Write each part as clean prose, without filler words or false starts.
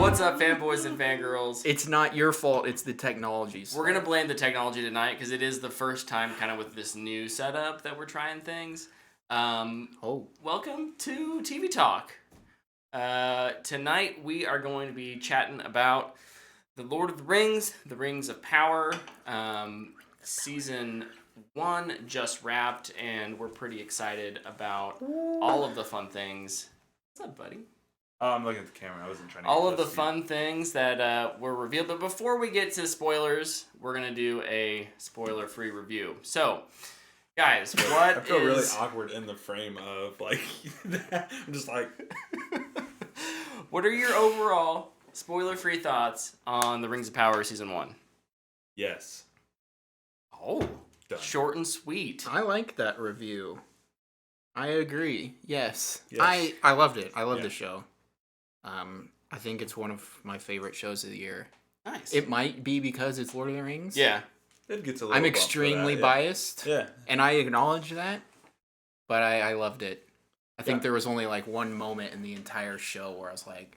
What's up, fanboys and fangirls? It's not your fault, it's the technology's We're going to blame the technology tonight because it is the first time kind of with this new setup that we're trying things. Welcome to TV Talk. Tonight we are going to be chatting about The Lord of the Rings of Power. Season 1 just wrapped, and we're pretty excited about all of the fun things. What's up, buddy? Oh, I'm looking at the camera. I wasn't trying to. All of the fun things that were revealed. But before we get to spoilers, we're going to do a spoiler-free review. So, guys, I feel really awkward in the frame of, like, I'm just like... What are your overall spoiler-free thoughts on The Rings of Power Season 1? Yes. Oh, done. Short and sweet. I like that review. I agree. Yes. I loved it. I love the show. I think it's one of my favorite shows of the year. Nice. It might be because it's Lord of the Rings. Yeah. It gets a little I'm extremely biased. Yeah. And I acknowledge that. But I loved it. I think there was only like one moment in the entire show where I was like,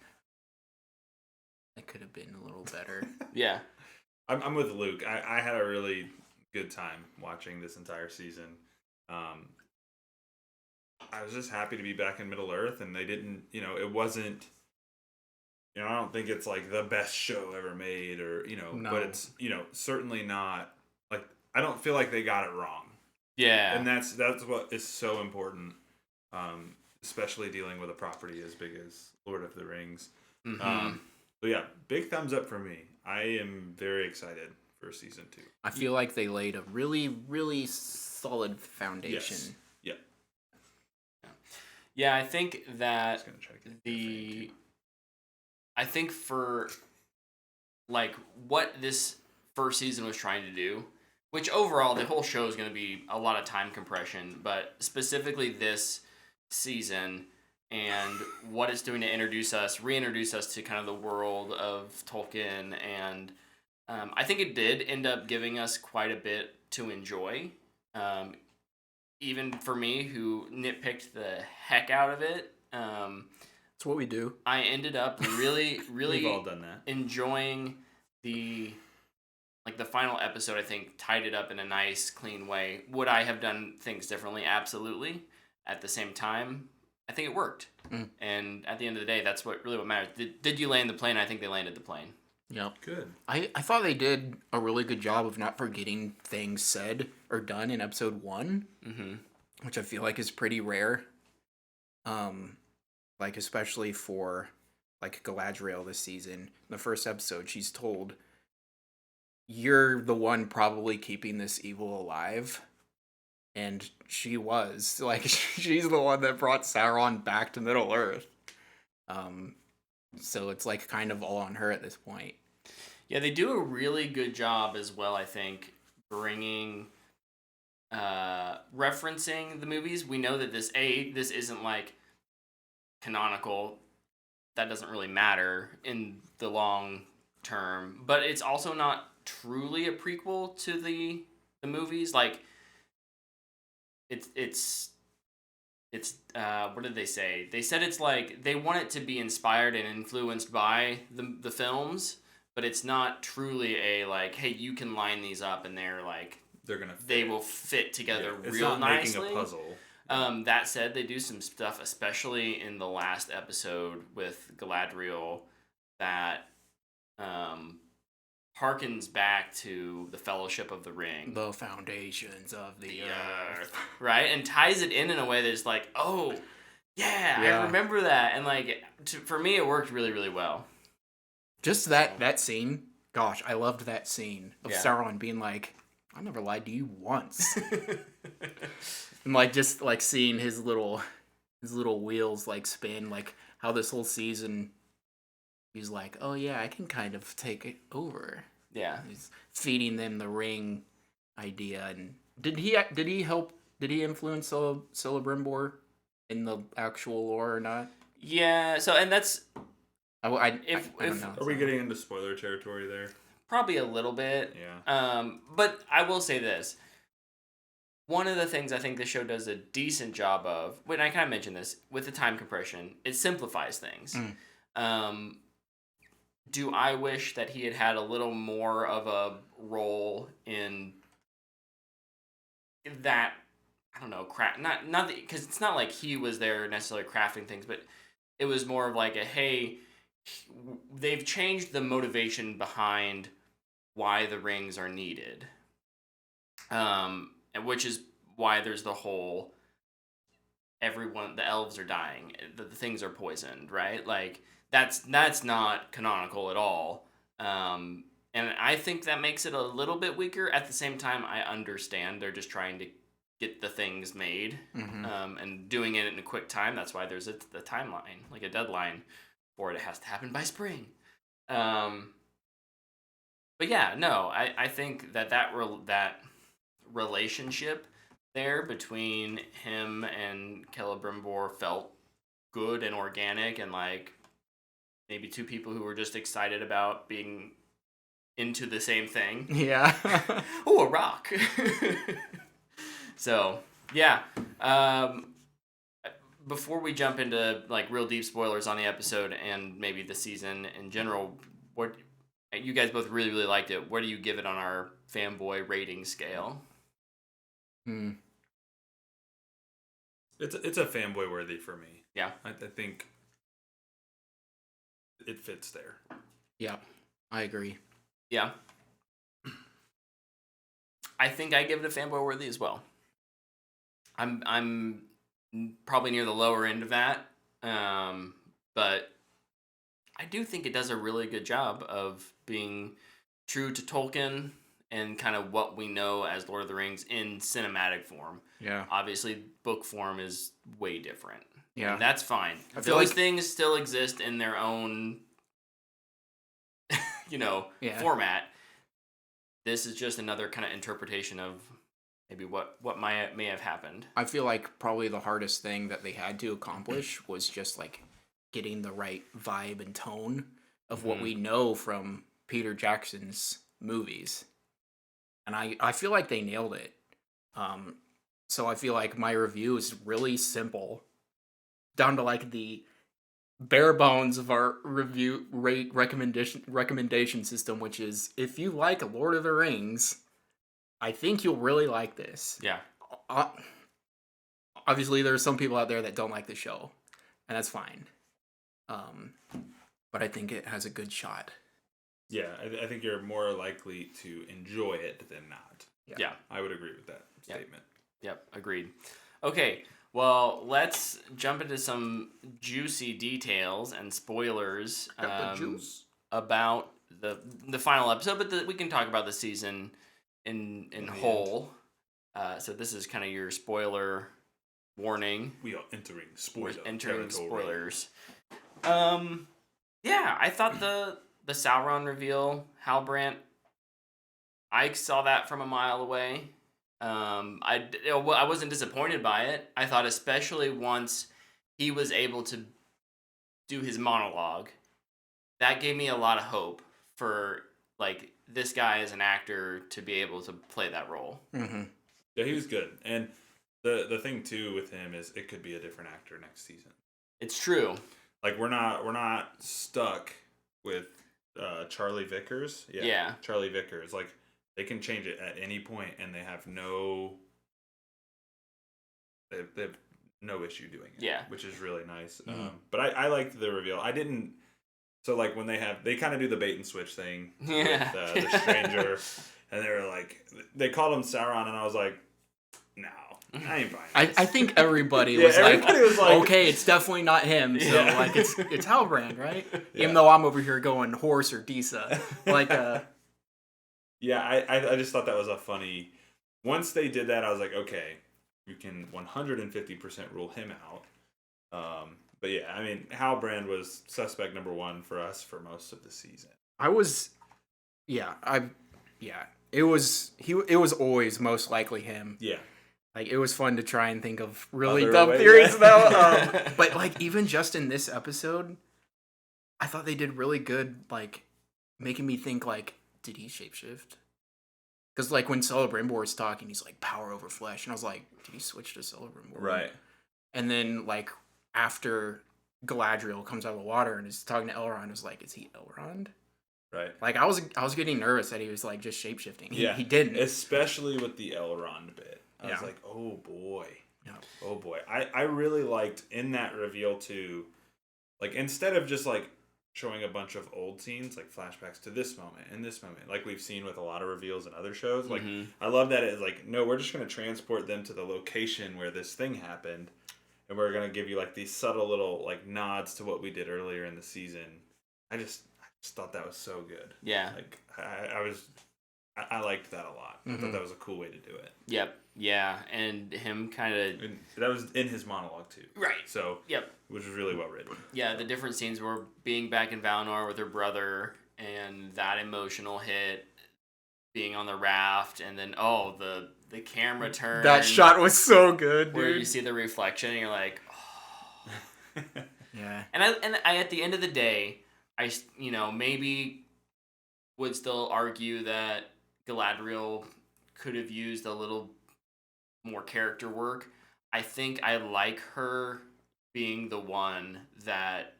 it could have been a little better. Yeah. I'm with Luke. I had a really good time watching this entire season. I was just happy to be back in Middle Earth, and they didn't, it wasn't, I don't think it's like the best show ever made, or, No. But it's, certainly not, like, I don't feel like they got it wrong. Yeah. And that's what is so important, especially dealing with a property as big as Lord of the Rings. Mm-hmm. So yeah, big thumbs up for me. I am very excited for season 2. I feel like they laid a really, really solid foundation. Yes. Yeah. Yeah, I think that Just gonna try to get I think for like what this first season was trying to do, which overall the whole show is going to be a lot of time compression, but specifically this season and what it's doing to reintroduce us to kind of the world of Tolkien, and I think it did end up giving us quite a bit to enjoy. Even for me, who nitpicked the heck out of it, That's what we do. I ended up really, really We've all done that. enjoying the final episode. I think tied it up in a nice, clean way. Would I have done things differently? Absolutely. At the same time, I think it worked. Mm. And at the end of the day, that's what matters. Did you land the plane? I think they landed the plane. Yep. Good. I thought they did a really good job of not forgetting things said or done in episode 1, Mm-hmm. which I feel like is pretty rare. Like especially for like Galadriel this season. In the first episode, she's told, "You're the one probably keeping this evil alive," and she was like, she's the one that brought Sauron back to Middle Earth. So it's like kind of all on her at this point. Yeah, they do a really good job as well, I think, bringing, referencing the movies. We know that this isn't like canonical. That doesn't really matter in the long term, but it's also not truly a prequel to the movies. Like, it's what did they say? They said it's like they want it to be inspired and influenced by the films, but it's not truly a like, hey, you can line these up and they will fit together real nicely. Making a puzzle. That said, they do some stuff, especially in the last episode with Galadriel, that harkens back to the Fellowship of the Ring. The foundations of the earth. Right? And ties it in a way that's like, oh, yeah, I remember that. And like, for me, it worked really, really well. Just that scene. Gosh, I loved that scene of Yeah. Sauron being like, "I never lied to you once." And like just like seeing his little wheels like spin, like how this whole season he's like, "Oh yeah, I can kind of take it over." Yeah. He's feeding them the ring idea. And did he influence Celebrimbor in the actual lore or not? Yeah, so, and that's I don't know. Are we getting into spoiler territory there? probably a little bit. Yeah. But I will say this. One of the things I think the show does a decent job of, when I kind of mentioned this, with the time compression, it simplifies things. do I wish that he had had a little more of a role in that? I don't know, not because it's not like he was there necessarily crafting things, but it was more of like a hey, they've changed the motivation behind why the rings are needed, and which is why there's the whole the elves are dying, the things are poisoned, right? Like that's not canonical at all. And I think that makes it a little bit weaker. At the same time, I understand they're just trying to get the things made, and doing it in a quick time. That's why there's the timeline, like a deadline for it. It has to happen by spring. But yeah, no, I think that relationship there between him and Celebrimbor felt good and organic, and like maybe two people who were just excited about being into the same thing. Yeah. Oh, a rock. So yeah. Before we jump into like real deep spoilers on the episode and maybe the season in general, what you guys both really liked it. Where do you give it on our fanboy rating scale? It's a fanboy worthy for me. Yeah. I think it fits there. Yeah, I agree. Yeah. I think I give it a fanboy worthy as well. I'm probably near the lower end of that, but I do think it does a really good job of being true to Tolkien and kind of what we know as Lord of the Rings in cinematic form. Yeah. Obviously, book form is way different. Yeah. And that's fine. I feel Those like things still exist in their own, format. This is just another kind of interpretation of maybe what may have happened. I feel like probably the hardest thing that they had to accomplish was just like getting the right vibe and tone of what we know from Peter Jackson's movies. And I feel like they nailed it. So I feel like my review is really simple, down to like the bare bones of our review recommendation system, which is if you like Lord of the Rings, I think you'll really like this. Yeah. Obviously, there are some people out there that don't like the show, and that's fine. But I think it has a good shot. Yeah, I think you're more likely to enjoy it than not. Yeah. I would agree with that statement. Yep, agreed. Okay, well, let's jump into some juicy details and spoilers about the final episode, but we can talk about the season in whole. So this is kind of your spoiler warning. We are entering spoilers. Yeah, I thought the Sauron reveal, Halbrand, I saw that from a mile away. I wasn't disappointed by it. I thought especially once he was able to do his monologue, that gave me a lot of hope for like this guy as an actor to be able to play that role. Mm-hmm. Yeah, he was good. And the thing too with him is it could be a different actor next season. It's true. Like we're not stuck with Charlie Vickers. Yeah. Charlie Vickers. Like they can change it at any point, and they have no issue doing it. Yeah, which is really nice. But I liked the reveal. I didn't. So like when they kind of do the bait and switch thing with the stranger, and they were like they called him Sauron, and I was like, no, I ain't buying this. I think everybody was like, okay, it's definitely not him. So like it's Halbrand, right? Yeah. Even though I'm over here going horse or Disa, like Yeah, I just thought that was a funny. Once they did that, I was like, okay, you can 150% rule him out. But yeah, I mean, Halbrand was suspect number one for us for most of the season. It was always most likely him. Yeah. Like, it was fun to try and think of really dumb theories, though. But, like, even just in this episode, I thought they did really good, like, making me think, like, did he shapeshift? Because, like, when Celebrimbor is talking, he's like, power over flesh. And I was like, did he switch to Celebrimbor? Right. And then, like, after Galadriel comes out of the water and is talking to Elrond, is like, is he Elrond? Right. Like, I was getting nervous that he was like just shapeshifting. He didn't. Especially with the Elrond bit. I was like, oh boy. Yeah. Oh boy. I really liked in that reveal too, like instead of just like showing a bunch of old scenes, like flashbacks to this moment and this moment, like we've seen with a lot of reveals in other shows. Like I love that it's like, no, we're just gonna transport them to the location where this thing happened, and we're gonna give you like these subtle little like nods to what we did earlier in the season. I just thought that was so good. Yeah. Like I liked that a lot. I thought that was a cool way to do it. Yep. Yeah, and him kind of... That was in his monologue, too. Right. So, yep. Which was really well written. Yeah, the different scenes were being back in Valinor with her brother, and that emotional hit, being on the raft, and then, the camera turn. That shot was so good, dude. Where you see the reflection, and you're like, oh. Yeah. And I, at the end of the day, I, maybe would still argue that Galadriel could have used a little more character work. I think I like her being the one that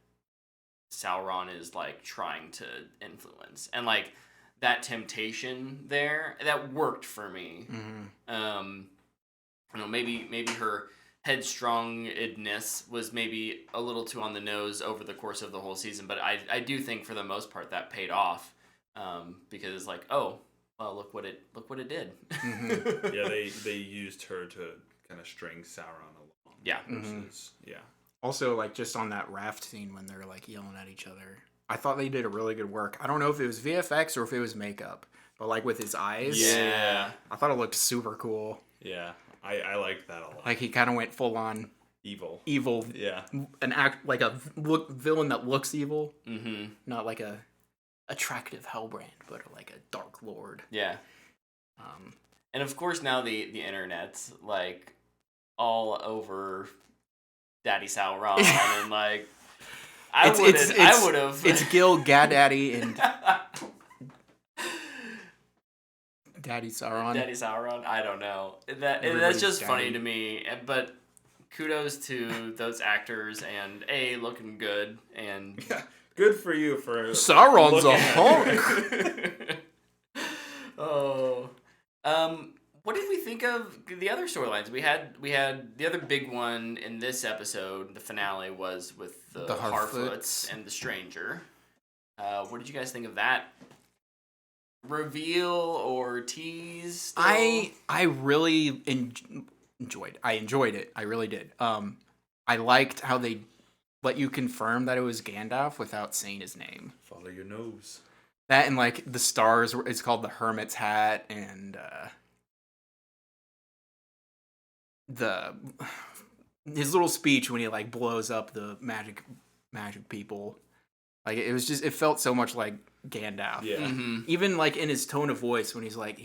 Sauron is like trying to influence, and like that temptation there, that worked for me. Maybe her headstrongness was maybe a little too on the nose over the course of the whole season, but I do think for the most part that paid off, because it's like, oh, well, look what it did. Yeah, they used her to kind of string Sauron along. Yeah. Yeah. Also, like, just on that raft scene when they're, like, yelling at each other, I thought they did a really good work. I don't know if it was VFX or if it was makeup, but, like, with his eyes. Yeah. I thought it looked super cool. Yeah. I liked that a lot. Like, he kind of went full on... Evil. Yeah. Like a villain that looks evil. Mm-hmm. Not like a attractive Hellbrand, but like a Dark Lord. Yeah. And of course now the internet's like all over Daddy Sauron, and like I would have. It's Gil, Gaddaddy, and Daddy Sauron. Daddy Sauron. I don't know. That's just funny to me. But kudos to those actors, and looking good, and. Yeah. Good for you for Sauron's a hunk. Oh, what did we think of the other storylines? We had the other big one in this episode. The finale was with the Harfoots and the Stranger. What did you guys think of that reveal or tease? Still? I really enjoyed. I enjoyed it. I really did. I liked how they let you confirm that it was Gandalf without saying his name. Follow your nose. That and like the stars, it's called the Hermit's Hat, and his little speech when he like blows up the magic people. Like it felt so much like Gandalf. Yeah. Mm-hmm. Even like in his tone of voice when he's like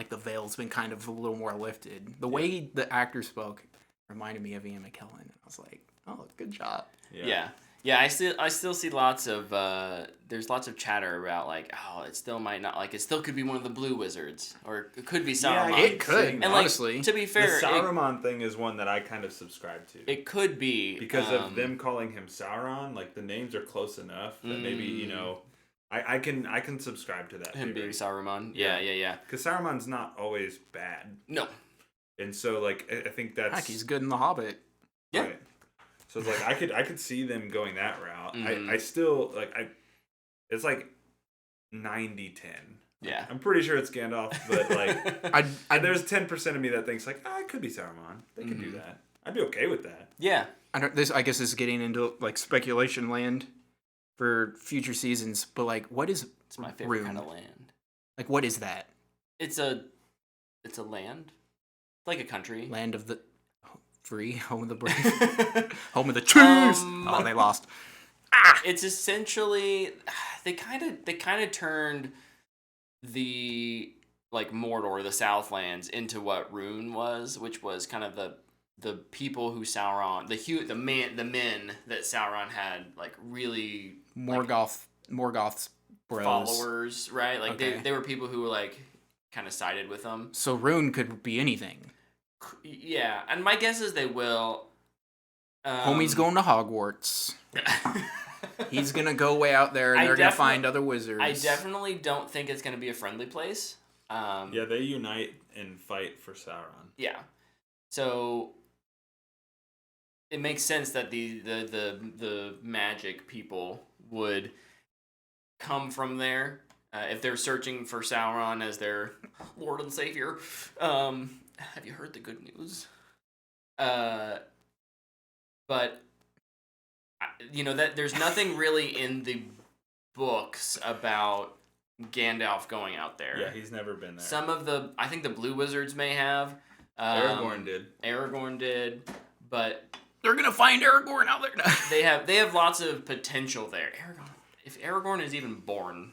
the veil's been kind of a little more lifted. The way the actor spoke reminded me of Ian McKellen. I was like, oh, good job. Yeah. I still see lots of there's lots of chatter about like, oh, it still might not, like it still could be one of the blue wizards, or it could be Sauron. Yeah, it could. And honestly, like, to be fair, the Sauron thing is one that I kind of subscribe to. It could be because of them calling him Sauron. Like the names are close enough that maybe I can subscribe to that. Him being Saruman. Yeah. Because Saruman's not always bad. No. And so like I think that's heck, he's good in The Hobbit. Yeah. Right. So it's like I could see them going that route. Mm-hmm. I still like it's like 90-10. Yeah. I'm pretty sure it's Gandalf, but like there's 10% of me that thinks like, it could be Saruman. They can do that. I'd be okay with that. Yeah. I guess this is getting into like speculation land for future seasons, but like what is It's my favorite Rune? kind of land. Like what is that? It's a land. It's like a country. Land of the free, home of the brave, home of the Chiefs. Oh, they lost. It's essentially they kind of turned the like Mordor, the Southlands, into what Rune was, which was kind of the people who Sauron, the men that Sauron had like really Morgoth's bros. followers, right? Like Okay. they were people who were like kind of sided with them. So Rune could be anything. Yeah, and my guess is they will. Homie's going to Hogwarts. He's gonna go way out there, and they're gonna find other wizards. I definitely don't think it's gonna be a friendly place. Yeah, they unite and fight for Sauron. Yeah, so it makes sense that the magic people would come from there if they're searching for Sauron as their Lord and Savior. Have you heard the good news? But that there's nothing really in the books about Gandalf going out there. Yeah, he's never been there. Some of I think the Blue Wizards may have. Aragorn did, but they're gonna find Aragorn out there. they have lots of potential there. If Aragorn is even born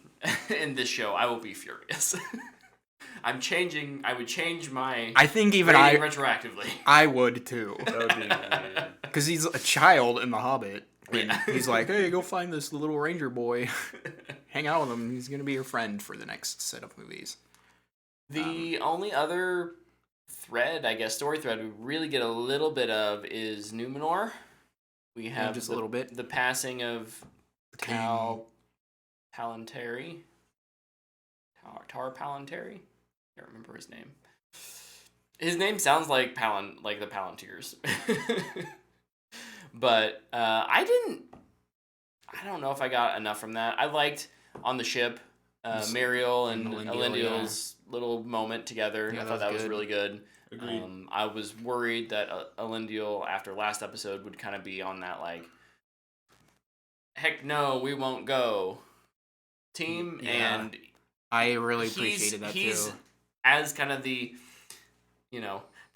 in this show, I will be furious. I would change my. I think even retroactively. I would too. That would be weird. Because he's a child in The Hobbit. And Yeah. he's like, hey, go find this little ranger boy. Hang out with him. He's going to be your friend for the next set of movies. The only other story thread we really get a little bit of is Numenor. We have just a little bit. The passing of Tar Palantiri. Can't remember his name. His name sounds like the Palantirs. But I don't know if I got enough from that. I liked on the ship Muriel and Elendil's little moment together. Yeah, I thought that was good. really good. Agreed. I was worried that Elendil, after last episode, would kind of be on that like, heck no, we won't go team. Yeah. And I really appreciated that he's too. As kind of the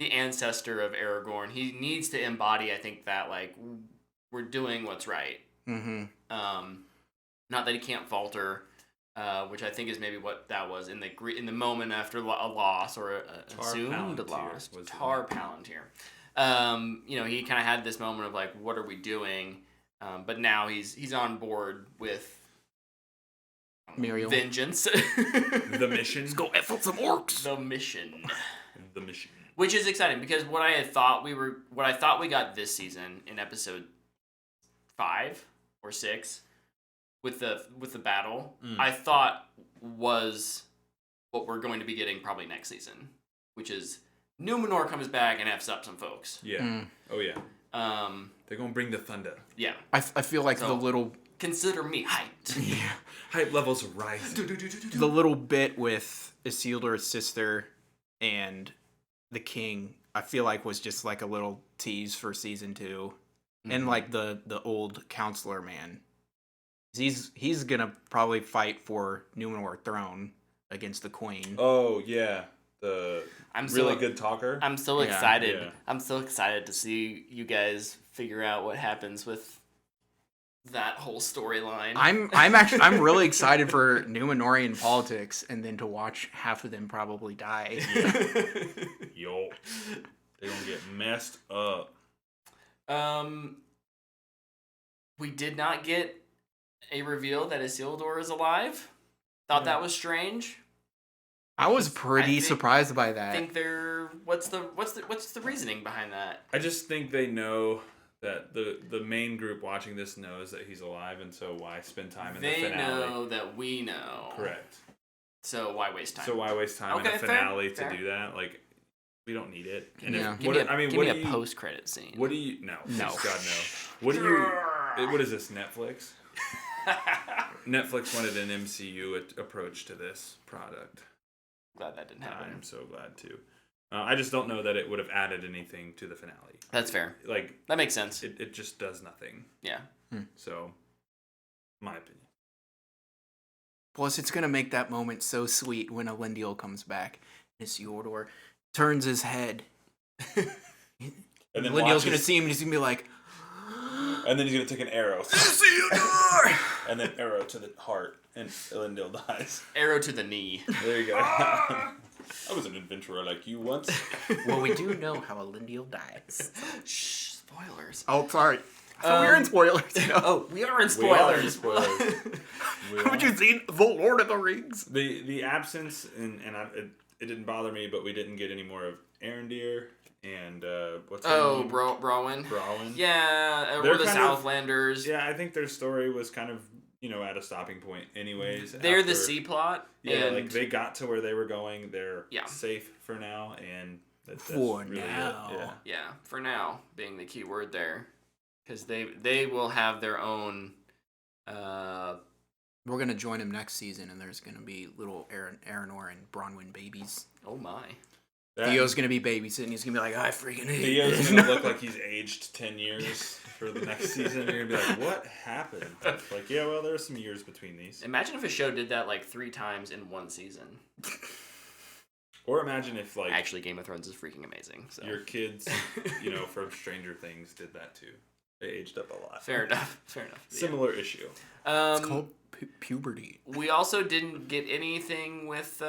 ancestor of Aragorn. He needs to embody, I think, that like we're doing what's right. Mm-hmm. Not that he can't falter, which I think is maybe what that was in the moment after a loss or a assumed loss. Tar Palantir. He kind of had this moment of like, what are we doing? But now he's on board with Muriel. vengeance. The mission. Let's go F up some orcs. The mission. The mission. Which is exciting because what I thought we got this season in episode 5 or 6 with the battle, I thought was what we're going to be getting probably next season, which is Numenor comes back and F's up some folks. Yeah. Oh yeah. They're gonna bring the thunder. Yeah. I feel like the little consider me hyped. yeah, Hype levels rising. the little bit with Isildur's sister and the king, I feel like was just like a little tease for season 2. And like the old counselor man, he's gonna probably fight for Numenor throne against the queen. Oh yeah, the good talker. I'm so excited. Yeah. I'm so excited to see you guys figure out what happens with that whole storyline. I'm really excited for Numenorian politics, and then to watch half of them probably die. Yo, they're gonna get messed up. We did not get a reveal that Isildur is alive. Thought that was strange. I was pretty surprised by that. I think what's the reasoning behind that? I just think they know that the main group watching this knows that he's alive, and so why spend time in the finale? They know that we know. Correct. So why waste time? So why waste time in the finale to do that? Like, we don't need it. And give me a post-credit scene. What do you... No. God, no. What do you... What is this, Netflix? Netflix wanted an MCU approach to this product. Glad that didn't happen. I'm so glad, too. I just don't know that it would have added anything to the finale. That's fair. Like, that makes sense. It just does nothing. Yeah. So, my opinion. Plus, it's gonna make that moment so sweet when Elendil comes back. Isildur turns his head. And then Elendil's gonna see him and he's gonna be like... And then he's gonna take an arrow. Isildur! And then arrow to the heart. And Elendil dies. Arrow to the knee. There you go. I was an adventurer like you once. Well, we do know how Elendil dies. Shh, spoilers. Oh, sorry. So we're in spoilers. You know? Oh, we are in spoilers. Haven't you seen The Lord of the Rings? The absence, and it didn't bother me, but we didn't get any more of Arendir and what's her Oh, name? Brawin. Brawin. Yeah, They're or the kind of- Southlanders. Yeah, I think their story was kind of at a stopping point, anyways. They're the after- C plot. Yeah, and like they got to where they were going. They're Yeah. safe for now, and that's For really now. it. Yeah. yeah, for now being the key word there, because they will have their own. We're gonna join him next season, and there's gonna be little Aranor and Bronwyn babies. Oh my. Theo's gonna be babysitting. He's gonna be like, I freaking hate Theo's this." gonna look like he's aged 10 years for the next season. You're gonna be like, what happened? Like, yeah, well, there's some years between these. Imagine if a show did that like 3 times in one season. Or imagine if like Actually, Game of Thrones is freaking amazing. So your kids, from Stranger Things did that too. They aged up a lot. fair enough. Fair enough. Yeah. Similar issue. It's called puberty. We also didn't get anything with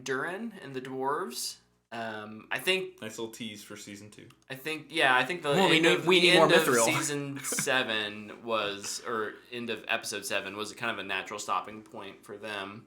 Durin and the dwarves. I think Nice little tease for season 2. I think the Well, we end need- of, we the need more end of mithril. season 7 was, or end of episode 7 was kind of a natural stopping point for them.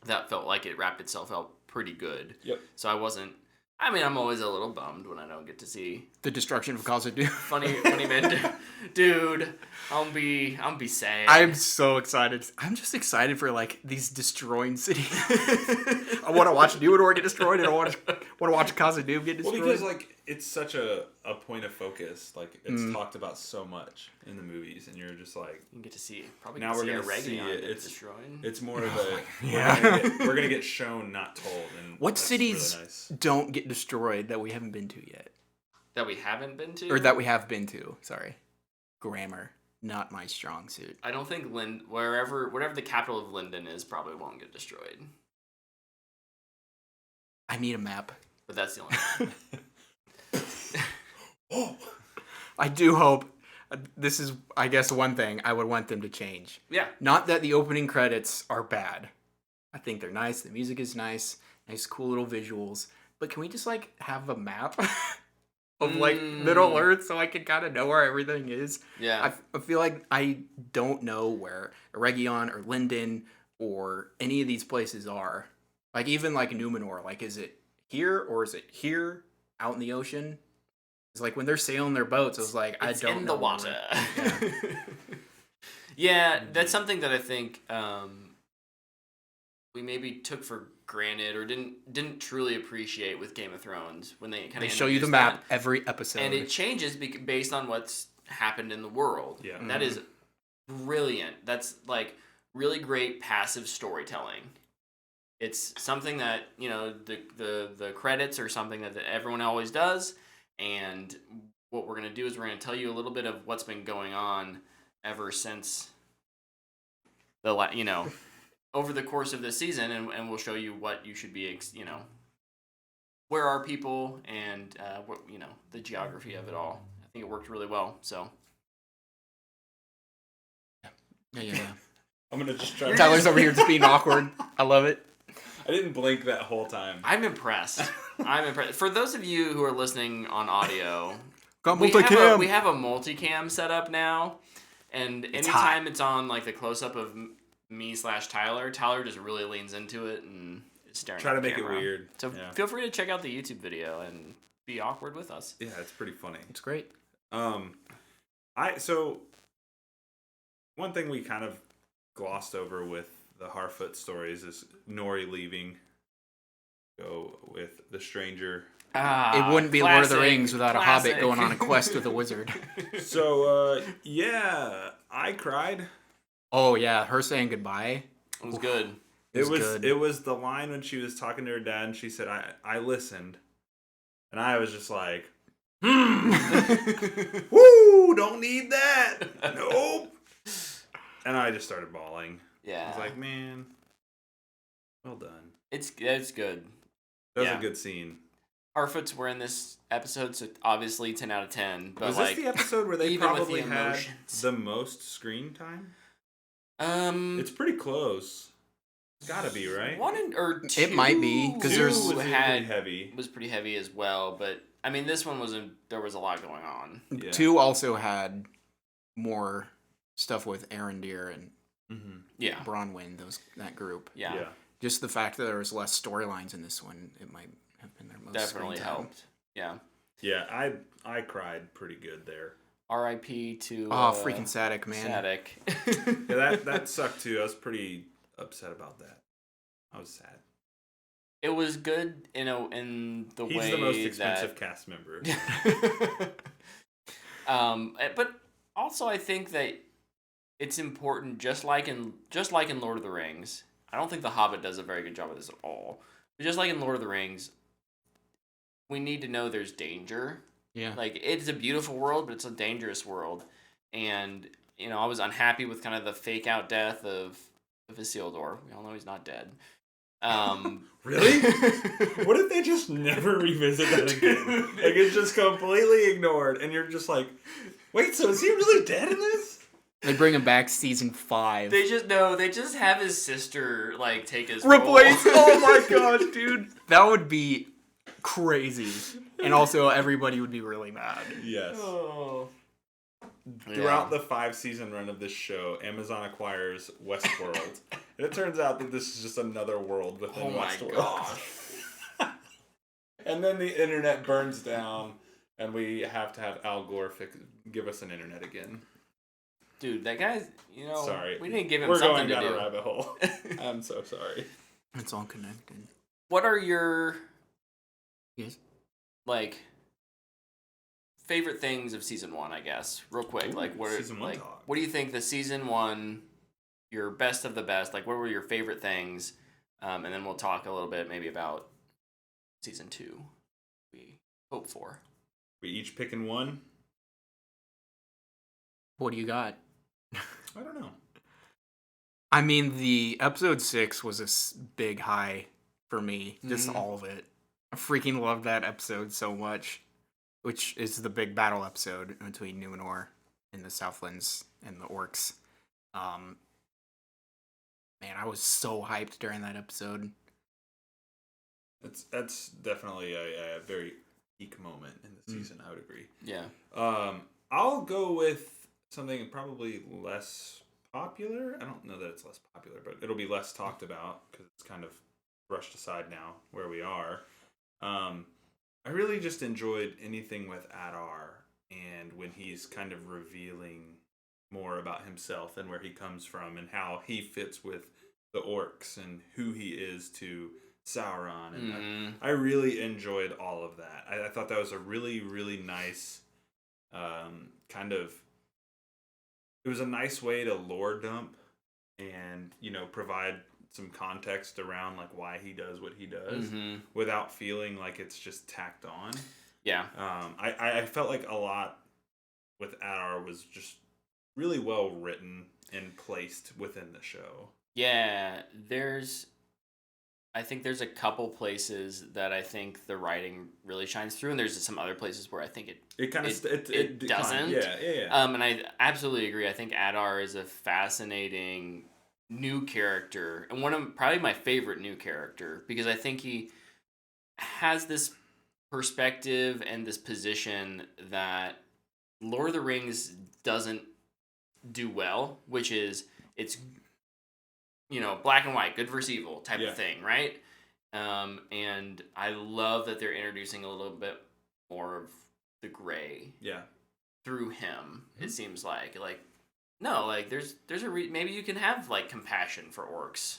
That felt like it wrapped itself up pretty good. Yep. So I'm always a little bummed when I don't get to see The destruction of Khazad-dûm. funny man. Dude, I'm be sad. I'm so excited. I'm just excited for like these destroying cities. I want to watch Numenor get destroyed, and I want to watch Khazad-dûm get Well, destroyed. because like it's such a point of focus. Like it's talked about so much in the movies, and you're just like, You get to see probably now get we're to gonna see see Aragon it. get It's destroyed. it's more of a Yeah. we're gonna get shown, not told. And What that's cities really nice. don't get destroyed that we haven't been to yet? That we haven't been to, Or that we have been to, sorry. Grammar, not my strong suit. I don't think whatever the capital of Linden is probably won't get destroyed. I need a map. But that's the only one. I do hope, this is, I guess, one thing I would want them to change. Yeah. Not that the opening credits are bad. I think they're nice, the music is nice cool little visuals. But can we just, like, have a map of, like, Middle Earth so I can kind of know where everything is? Yeah. I feel like I don't know where Eregion or Linden or any of these places are. Like, even, like, Numenor. Like, is it here or is it here out in the ocean? It's like when they're sailing their boats, I was like, It's I don't in know. the water. Yeah. Yeah, that's something that I think we maybe took for granted or didn't truly appreciate with Game of Thrones when they kind of They show you the map every episode. and it changes based on what's happened in the world. Yeah. That is brilliant. That's like really great passive storytelling. It's something that the credits are something that everyone always does, and what we're gonna do is we're gonna tell you a little bit of what's been going on ever since over the course of this season, and we'll show you what you should be where are people and what the geography of it all. I think it worked really well. So yeah. I'm gonna just try. Tyler's over here just being awkward. I love it. I didn't blink that whole time. I'm impressed. For those of you who are listening on audio, Got we multicam. have a multicam set up now, and anytime it's on like the close up of me/Tyler, Tyler just really leans into it and is staring. Try at to the make it camera. weird. So feel free to check out the YouTube video and be awkward with us. Yeah, it's pretty funny. It's great. So one thing we kind of glossed over with the Harfoot stories is Nori leaving, go with the stranger. It wouldn't be Lord of the Classic, Rings without a classic. hobbit going on a quest with a wizard. So yeah, I cried. Oh yeah, her saying goodbye. It was good. It was the line when she was talking to her dad and she said, I listened. And I was just like, woo, don't need that. Nope. And I just started bawling. Yeah. I was like, man, well done. It's good. That was Yeah. a good scene. Harfoots were in this episode, so obviously 10 out of 10. But Was like, this the episode where they even with probably the had emotions. the most screen time? It's It's pretty close. It's gotta be, right? or two. It might be, 'cause Two there's- was pretty heavy. was pretty heavy as well. But I mean, this one there was a lot going on. Yeah. 2 also had more stuff with Arondir and Mm-hmm. Yeah. Bronwyn, that group. Yeah. Yeah. Just the fact that there was less storylines in this one, it might have been their most definitely screen time. helped. Yeah. Yeah, I cried pretty good there. R.I.P. to freaking Sadek, man. Sadek. Yeah, that sucked too. I was pretty upset about that. I was sad. It was good in the way He's the most expensive cast member. But also I think that it's important, just like in Lord of the Rings. I don't think The Hobbit does a very good job of this at all. But just like in Lord of the Rings, we need to know there's danger. Yeah. Like, it's a beautiful world, but it's a dangerous world. And, I was unhappy with kind of the fake out death of Isildur. We all know he's not dead. Really? What if they just never revisit that again? Like, it's just completely ignored, and you're just like, wait, so is he really dead in this? They bring him back season 5. They just have his sister, like, take his Replace. role. Oh my gosh, dude. That would be crazy. And also, everybody would be really mad. Yes. Oh. Throughout the 5-season run of this show, Amazon acquires Westworld. And it turns out that this is just another world within Westworld. Gosh. And then the internet burns down, and we have to have Al Gore give us an internet again. Dude, that guy's, sorry. we didn't give him We're something going down to do. a rabbit hole. I'm so sorry. It's all connected. What are your, Yes. like, favorite things of season 1, I guess, real quick? Ooh, like, what season 1 talk. What do you think the season 1, your best of the best, like, what were your favorite things? And then we'll talk a little bit maybe about season 2 we hope for. We each picking one? What do you got? I don't know. I mean, the episode 6 was a big high for me. Just all of it. I freaking loved that episode so much. Which is the big battle episode between Numenor and the Southlands and the orcs. Man, I was so hyped during that episode. That's definitely a very peak moment in the season, I would agree. Yeah. I'll go with something probably less popular. I don't know that it's less popular, but it'll be less talked about because it's kind of brushed aside now where we are. I really just enjoyed anything with Adar, and when he's kind of revealing more about himself and where he comes from and how he fits with the orcs and who he is to Sauron. And I really enjoyed all of that. I thought that was a really, really nice kind of... It was a nice way to lore dump and, provide some context around like why he does what he does without feeling like it's just tacked on. Yeah. I felt like a lot with Adar was just really well written and placed within the show. Yeah, I think there's a couple places that I think the writing really shines through, and there's some other places where I think it doesn't. Yeah. And I absolutely agree. I think Adar is a fascinating new character, and one of probably my favorite new character, because I think he has this perspective and this position that Lord of the Rings doesn't do well, which is it's black and white, good versus evil type of thing, right? And I love that they're introducing a little bit more of the gray through him. It seems like no, like there's maybe you can have like compassion for orcs.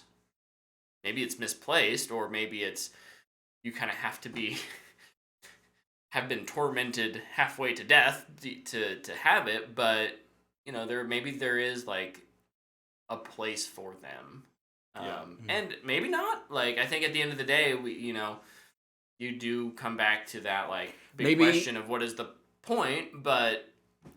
Maybe it's misplaced, or maybe it's you kind of have to be have been tormented halfway to death to have it, but there is like a place for them. And maybe not. Like, I think at the end of the day, you do come back to that like big question of what is the point, but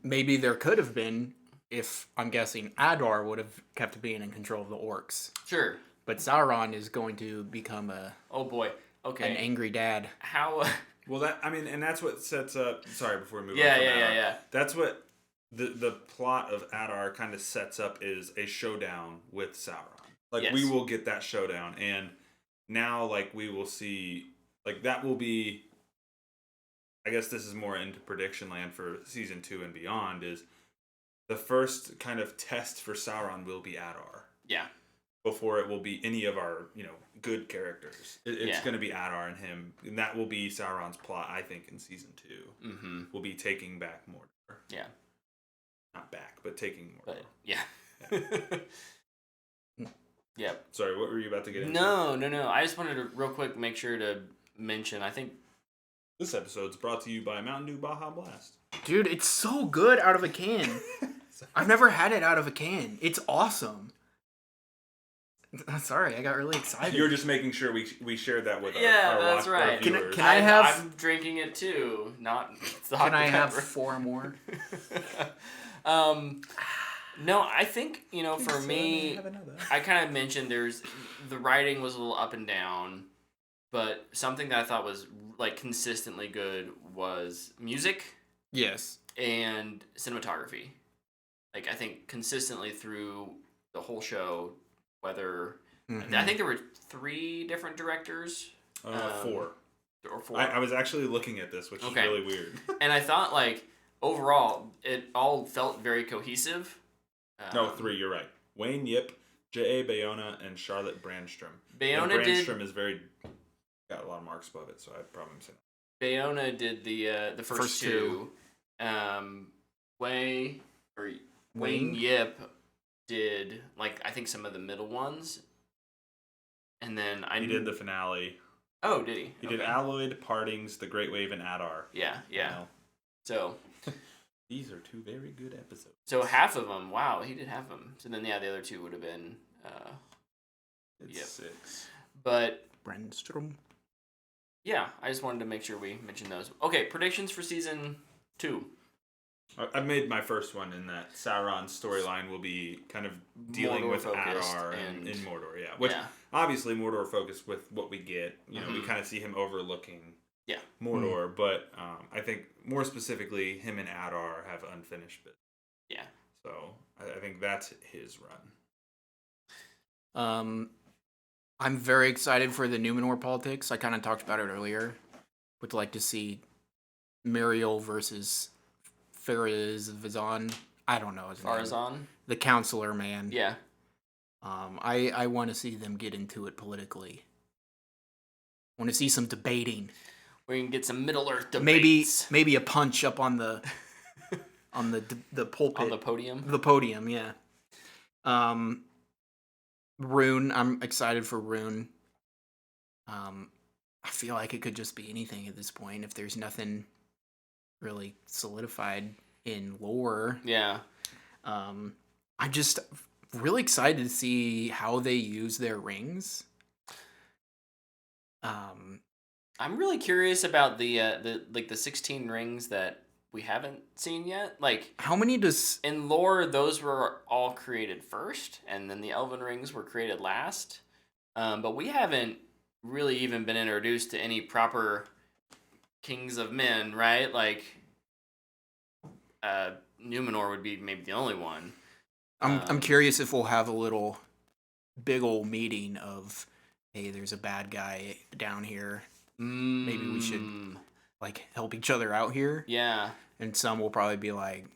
maybe there could have been if, I'm guessing, Adar would have kept being in control of the orcs. Sure. But Sauron is going to become oh boy. Okay. an angry dad. How Well, and that's what sets up. Sorry, before we move on. Yeah. That's what the plot of Adar kind of sets up, is a showdown with Sauron. Like, we will get that showdown, and now like we will see, like, that will be. I guess this is more into prediction land for season 2 and beyond. Is the first kind of test for Sauron will be Adar. Yeah. before it will be any of our, good characters. It's going to be Adar and him, and that will be Sauron's plot, I think, in season 2. Mm-hmm. We'll be taking back Mordor. Yeah. Not back, but taking Mordor. But, yeah. Yep. Sorry, what were you about to get into? No. I just wanted to real quick make sure to mention, I think... This episode's brought to you by Mountain Dew Baja Blast. Dude, it's so good out of a can. I've never had it out of a can. It's awesome. Sorry, I got really excited. You're just making sure we shared that with our that's right. our viewers. Can I have... I'm drinking it too. Can I have 4 more? No, I think, for me, I kind of mentioned the writing was a little up and down, but something that I thought was like consistently good was music. Yes. And cinematography. Like, I think consistently through the whole show, whether... Mm-hmm. I think there were 3 different directors. 4. Or 4. I was actually looking at this, which is really weird. And I thought, like, overall, it all felt very cohesive. No, 3, you're right. Wayne Yip, J.A. Bayona, and Charlotte Brandstrom. Brandstrom is got a lot of marks above it, so I'd probably say Bayona did the first 2. Wayne Yip did, like, I think some of the middle ones. And then he did the finale. Oh, did he? He did Alloyed, Partings, The Great Wave, and Adar. Yeah. So... These are 2 very good episodes. So half of them, wow, he did half of them. So then, the other 2 would have been... It's 6. But... Brandstrom. Yeah, I just wanted to make sure we mentioned those. Okay, predictions for season 2. I've made my first one in that Sauron's storyline will be kind of dealing with Adar in Mordor, Which, obviously, Mordor focused with what we get. We kind of see him overlooking Mordor, but I think more specifically, him and Adar have unfinished business. Yeah. So I think that's his run. I'm very excited for the Numenor politics. I kind of talked about it earlier. Would like to see Muriel versus Farazan. I don't know his name. Farazan? The counselor man. Yeah. I want to see them get into it politically. I want to see some debating. We can get some Middle Earth debates. Maybe a punch up on the the pulpit. On the podium? The podium, yeah. Rune, I'm excited for Rune. I feel like it could just be anything at this point if there's nothing really solidified in lore. Yeah. I'm just really excited to see how they use their rings. I'm really curious about the 16 rings that we haven't seen yet. Like, how many does in lore those were all created first, and then the elven rings were created last. But we haven't really even been introduced to any proper kings of men, right? Like, Numenor would be maybe the only one. I'm curious if we'll have a little big old meeting of, hey, there's a bad guy down here. Maybe we should like help each other out here. Yeah. And some will probably be like,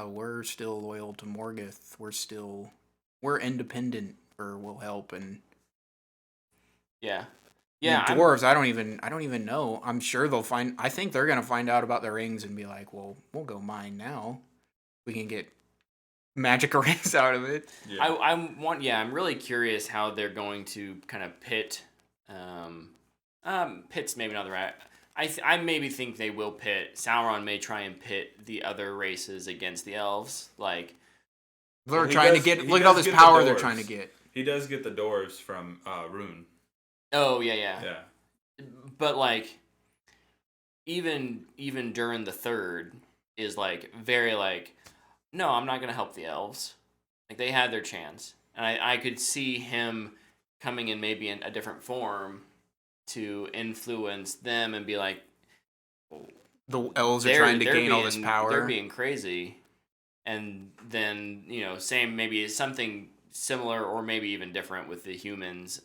we're still loyal to Morgoth. We're independent, or we'll help. And yeah. Dwarves, I don't even know. I'm sure I think they're gonna find out about the rings and be like, well, we'll go mine now. We can get magic rings out of it. Yeah. I'm really curious how they're going to kind of pit. Pit's maybe not the right. I maybe think they will pit. Sauron may try and pit the other races against the elves. Like, they're trying to get. Look at all this power they're trying to get. He does get the dwarves from Rune. Oh yeah. But like, even during the third is like very like, no, I'm not gonna help the elves. Like, they had their chance, and I could see him coming in maybe in a different form to influence them and be like, the elves are trying to gain all this power. They're being crazy, and then same maybe something similar or maybe even different with the humans.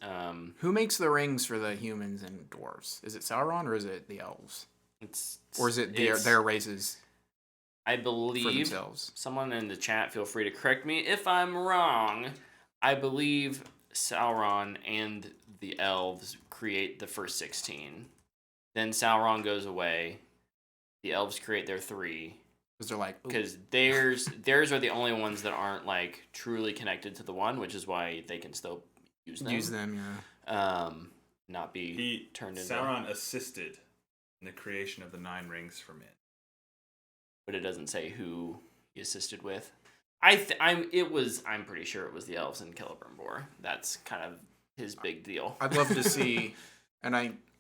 Who makes the rings for the humans and dwarves? Is it Sauron or is it the elves? Or is it their races? I believe for themselves. Someone in the chat, feel free to correct me if I'm wrong. I believe Sauron and the elves create the first 16. Then Sauron goes away. The elves create their 3. Because they're like, ooh. Because theirs are the only ones that aren't like truly connected to the one, which is why they can still use them. Yeah. Not be turned into. Sauron assisted in the creation of the 9 rings for men. But it doesn't say who he assisted with. I'm pretty sure it was the elves and Celebrimbor. That's kind of his big deal. I'd love to see, and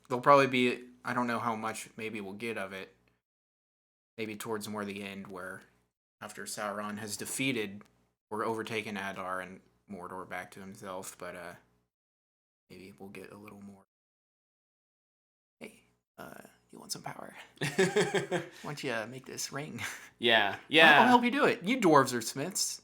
there'll probably be, I don't know how much maybe we'll get of it. Maybe towards more the end, where after Sauron has defeated or overtaken Adar and Mordor back to himself, but maybe we'll get a little more. Hey, you want some power? Why don't you make this ring? Yeah. I'll help you do it. You dwarves are smiths.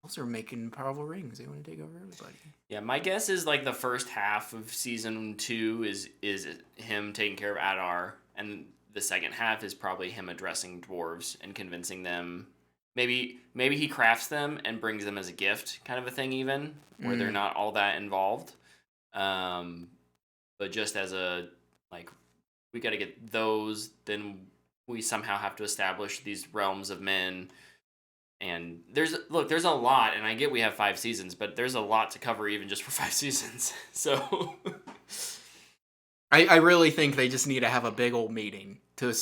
Those are making powerful rings. They want to take over everybody. Yeah, my guess is like the first half of season 2 is him taking care of Adar, and the second half is probably him addressing dwarves and convincing them. Maybe he crafts them and brings them as a gift, kind of a thing, even where they're not all that involved. But just as a like, we got to get those. Then we somehow have to establish these realms of men. And there's a lot, and I get we have 5 seasons, but there's a lot to cover even just for 5 seasons. So I really think they just need to have a big old meeting to a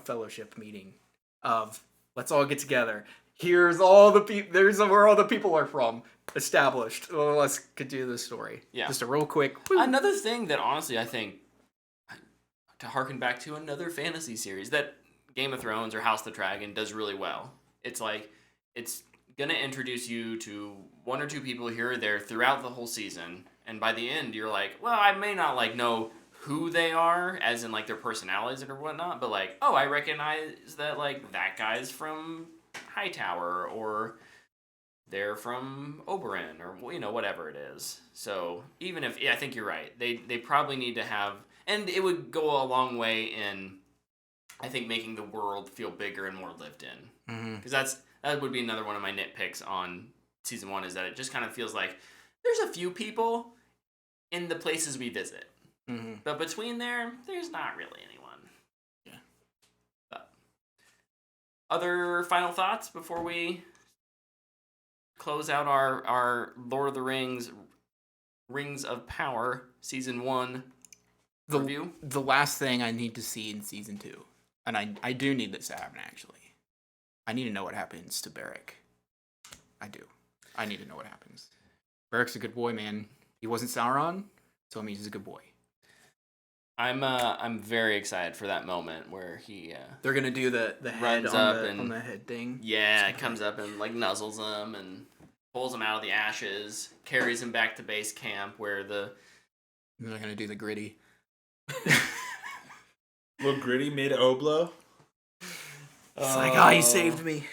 fellowship meeting of let's all get together. Here's all the people. There's where all the people are from. Established. Well, let's continue the story. Yeah. Just a real quick. Another thing that honestly I think, to harken back to another fantasy series that Game of Thrones or House of the Dragon does really well. It's like it's gonna introduce you to 1 or 2 people here or there throughout the whole season, and by the end you're like, well, I may not like know who they are, as in like their personalities or whatnot, but like, oh, I recognize that like that guy's from Hightower, or they're from Oberyn, or whatever it is. So even if I think you're right, they probably need to have, and it would go a long way in, I think, making the world feel bigger and more lived in. Because that would be another one of my nitpicks on season 1, is that it just kind of feels like there's a few people in the places we visit. But between there's not really anyone. Yeah. But other final thoughts before we close out our Lord of the Rings Rings of Power season 1 review? The last thing I need to see in season 2, and I do need this to happen actually. I need to know what happens to Beric. I do. I need to know what happens. Beric's a good boy, man. He wasn't Sauron, so it means he's a good boy. I'm very excited for that moment where he they're gonna do the head on the head thing. Yeah, it comes up and like nuzzles him and pulls him out of the ashes, carries him back to base camp where they're gonna do the gritty. Little gritty mid oblo. It's like, you saved me.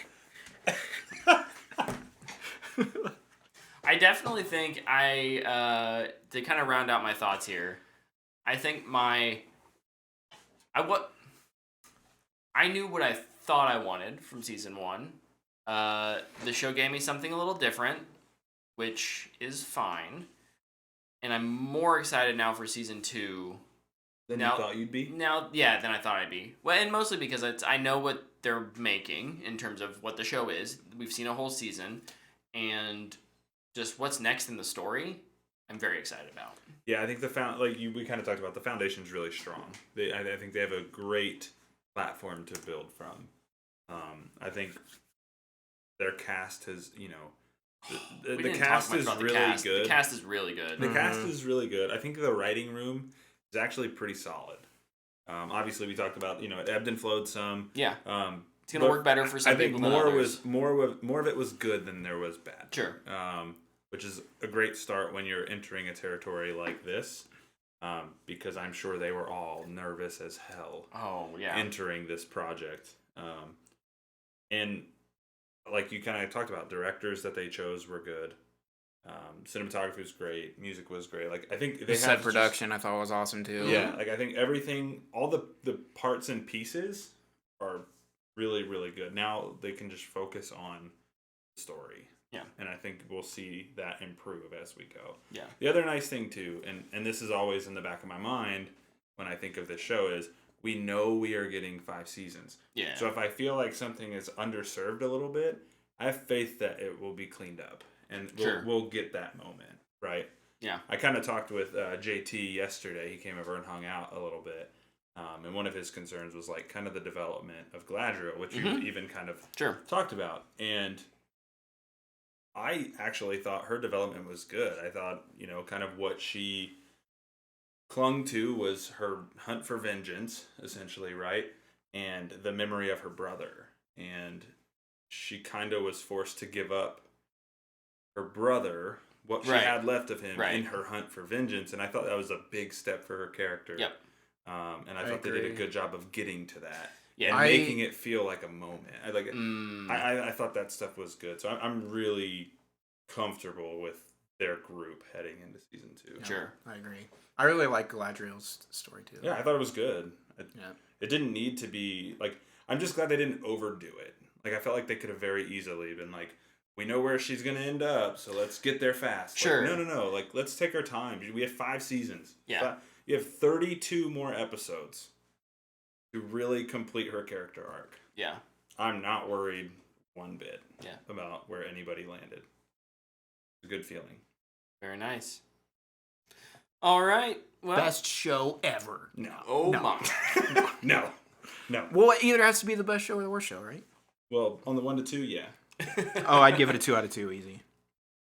I definitely think to kind of round out my thoughts here, I think I knew what I thought I wanted from season 1. The show gave me something a little different, which is fine. And I'm more excited now for season 2. Than you thought you'd be? Than I thought I'd be. Well, and mostly because I know what they're making in terms of what the show is. We've seen a whole season. And just what's next in the story, I'm very excited about. Yeah, I think we kind of talked about, the foundation's really strong. I think they have a great platform to build from. I think their cast has, the cast is really good. The cast is really good. The cast is really good. I think the writing room is actually pretty solid. Obviously, we talked about, it ebbed and flowed some. Yeah. It's gonna work better for some people than others. More of it was good than there was bad. Sure. Which is a great start when you're entering a territory like this, because I'm sure they were all nervous as hell. Oh yeah. Entering this project, and like you kind of talked about, directors that they chose were good. Cinematography was great. Music was great. Like I think they set production I thought was awesome too. Yeah, like I think everything, all the parts and pieces are really, really good. Now they can just focus on the story. Yeah. And I think we'll see that improve as we go. Yeah. The other nice thing too, and this is always in the back of my mind when I think of this show, is we know we are getting 5 seasons. Yeah. So if I feel like something is underserved a little bit, I have faith that it will be cleaned up, and we'll get that moment, right? Yeah. I kind of talked with JT yesterday. He came over and hung out a little bit. And one of his concerns was like kind of the development of Galadriel, which you even kind of talked about. And I actually thought her development was good. I thought, kind of what she clung to was her hunt for vengeance, essentially, right? And the memory of her brother. And she kind of was forced to give up her brother, what she had left of him, in her hunt for vengeance. And I thought that was a big step for her character. Yep. And I thought they did a good job of getting to that. Yeah. And making it feel like a moment. I thought that stuff was good. So I'm really comfortable with their group heading into season 2. Yeah, sure. I agree. I really like Galadriel's story too. Yeah, I thought it was good. It didn't need to be I'm just glad they didn't overdo it. I felt like they could have very easily been like, we know where she's going to end up, so let's get there fast. Sure. No. Let's take our time. We have 5 seasons. Yeah. You have 32 more episodes to really complete her character arc. Yeah. I'm not worried one bit Yeah. about where anybody landed. It's a good feeling. Very nice. All right. Well, Best show ever. No. Oh No. my. No. Well, it either has to be the best show or the worst show, right? Well, on the 1 to 2, yeah. Oh, I'd give it a 2 out of 2 easy.